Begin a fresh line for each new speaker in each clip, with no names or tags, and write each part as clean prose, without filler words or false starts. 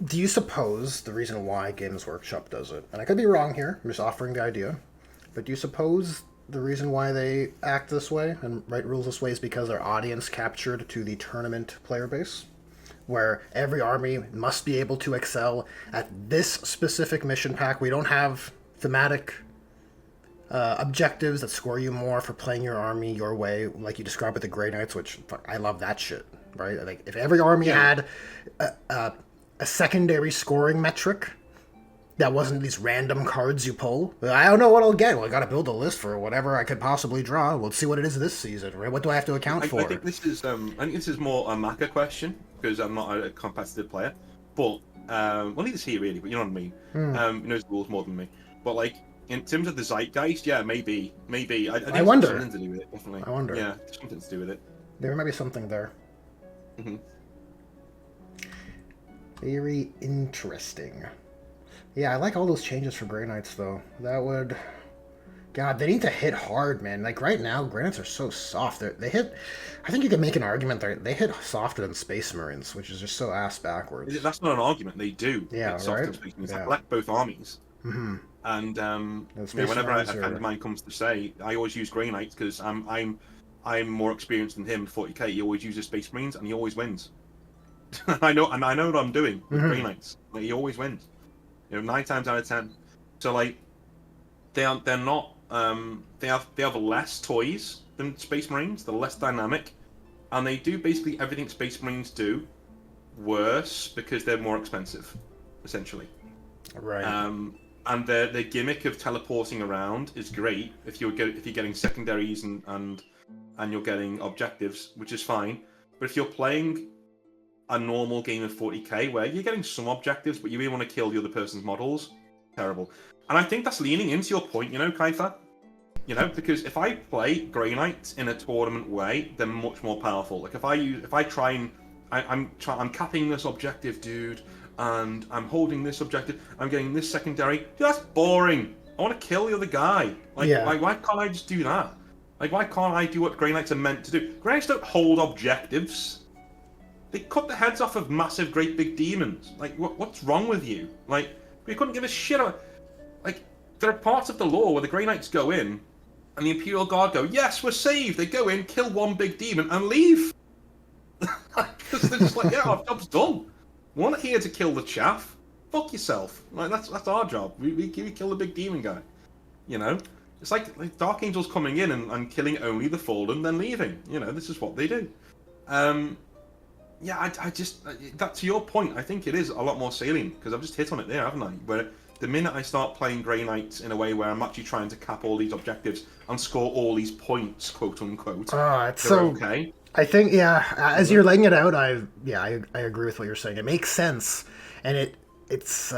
Do you suppose the reason why Games Workshop does it, and I could be wrong here, I'm just offering the idea, but do you suppose the reason why they act this way and write rules this way is because their audience captured to the tournament player base? Where every army must be able to excel at this specific mission pack. We don't have thematic objectives that score you more for playing your army your way, like you described with the Grey Knights, which I love that shit, right? Like if every army had a secondary scoring metric that wasn't these random cards you pull. I don't know what I'll get. Well, I got to build a list for whatever I could possibly draw. We'll see what it is this season, right? What do I have to account for?
I think this is more a Maka question because I'm not a competitive player. But well, neither is he really. But you know what I mean. He knows the rules more than me. But like in terms of the zeitgeist, yeah, maybe. I think
I wonder.
Something to do with it, definitely.
I wonder.
Yeah, something to do with it.
There might be something there.
Mm-hmm.
Very interesting. Yeah, I like all those changes for Grey Knights, though. That would... God, they need to hit hard, man. Like, right now, Grey Knights are so soft. They hit... I think you could make an argument that they hit softer than Space Marines, which is just so ass backwards.
That's not an argument. They do.
Yeah,
hit softer
right?
than Space Marines.
Yeah.
I collect both armies.
Mm-hmm.
And
Space
whenever a
Marines
friend of mine comes to say, I always use Grey Knights because I'm more experienced than him. 40k, he always uses Space Marines and he always wins. I know what I'm doing with Grey Knights. Like, he always wins. 9 times out of 10. So like, they're not. They have less toys than Space Marines. They're less dynamic, and they do basically everything Space Marines do worse because they're more expensive, essentially.
Right.
And the gimmick of teleporting around is great if you're getting secondaries and you're getting objectives, which is fine. But if you're playing a normal game of 40k where you're getting some objectives, but you really want to kill the other person's models, terrible. And I think that's leaning into your point, Kaitha. Because if I play Grey Knights in a tournament way, they're much more powerful. Like I'm capping this objective, dude, and I'm holding this objective, I'm getting this secondary. Dude, that's boring. I want to kill the other guy. Like, why can't I just do that? Like, why can't I do what Grey Knights are meant to do? Grey Knights don't hold objectives. They cut the heads off of massive, great big demons. Like, what's wrong with you? Like, we couldn't give a shit about... Like, there are parts of the lore where the Grey Knights go in, and the Imperial Guard go, yes, we're saved. They go in, kill one big demon, and leave. Because they're just like, yeah, our job's done. We're not here to kill the chaff. Fuck yourself. Like, that's our job. We kill the big demon guy. It's like Dark Angels coming in and killing only the Fallen, then leaving. This is what they do. Yeah, I just... That, to your point, I think it is a lot more salient, because I've just hit on it there, haven't I? Where the minute I start playing Grey Knights in a way where I'm actually trying to cap all these objectives and score all these points, quote-unquote,
it's so...
okay.
I think, as you're laying it out, I agree with what you're saying. It makes sense, and it's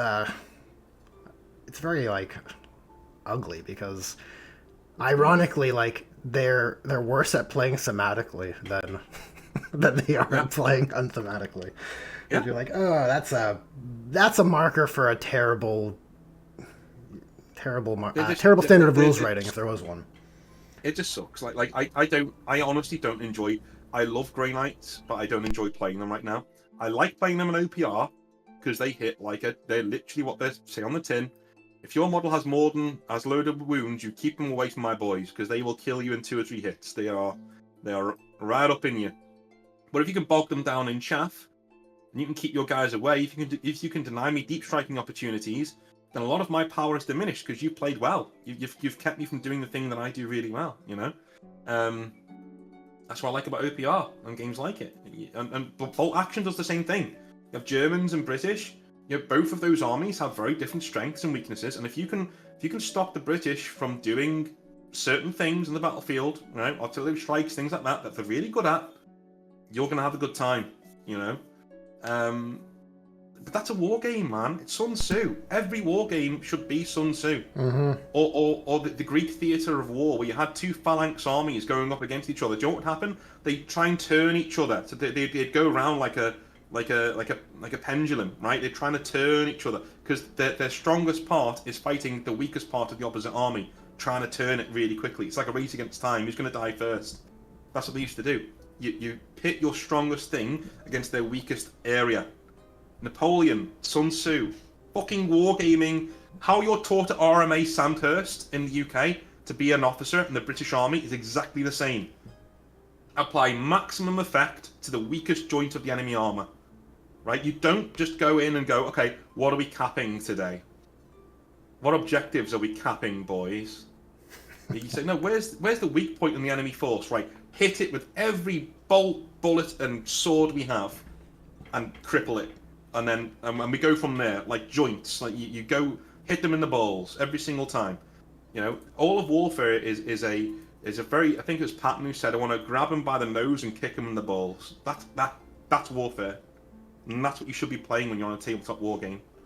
very, like, ugly, because, ironically, like, they're worse at playing thematically than... than they are playing unthematically. Yeah. You're like, oh, that's a marker for a terrible standard of rules writing, if there was one.
It just sucks. I honestly don't enjoy. I love Grey Knights, but I don't enjoy playing them right now. I like playing them in OPR because they hit they're literally what they say on the tin. If your model has load of wounds, you keep them away from my boys because they will kill you in 2 or 3 hits. They are right up in you. But if you can bog them down in chaff, and you can keep your guys away, if you can deny me deep striking opportunities, then a lot of my power is diminished because you've played well. You've kept me from doing the thing that I do really well. That's what I like about OPR and games like it. And Bolt Action does the same thing. You have Germans and British. Both of those armies have very different strengths and weaknesses. And if you can stop the British from doing certain things in the battlefield, right, artillery strikes, things like that they're really good at, you're going to have a good time, But that's a war game, man. It's Sun Tzu. Every war game should be Sun Tzu.
Mm-hmm.
Or the Greek theatre of war, where you had 2 phalanx armies going up against each other. Do you know what would happen? They'd try and turn each other. So they'd go around like a pendulum, right? They're trying to turn each other. Because their strongest part is fighting the weakest part of the opposite army, trying to turn it really quickly. It's like a race against time. Who's going to die first? That's what they used to do. You pit your strongest thing against their weakest area. Napoleon, Sun Tzu, fucking Wargaming. How you're taught at RMA Sandhurst in the UK to be an officer in the British Army is exactly the same. Apply maximum effect to the weakest joint of the enemy armor. Right? You don't just go in and go, okay, what are we capping today? What objectives are we capping, boys? You say, no, where's the weak point in the enemy force? Right, hit it with every bolt, bullet, and sword we have, and cripple it. And then and we go from there, like joints. Like you go hit them in the balls every single time. You know, all of warfare is a very, I think it was Patton who said, I want to grab him by the nose and kick him in the balls. That's warfare. And that's what you should be playing when you're on a tabletop war game.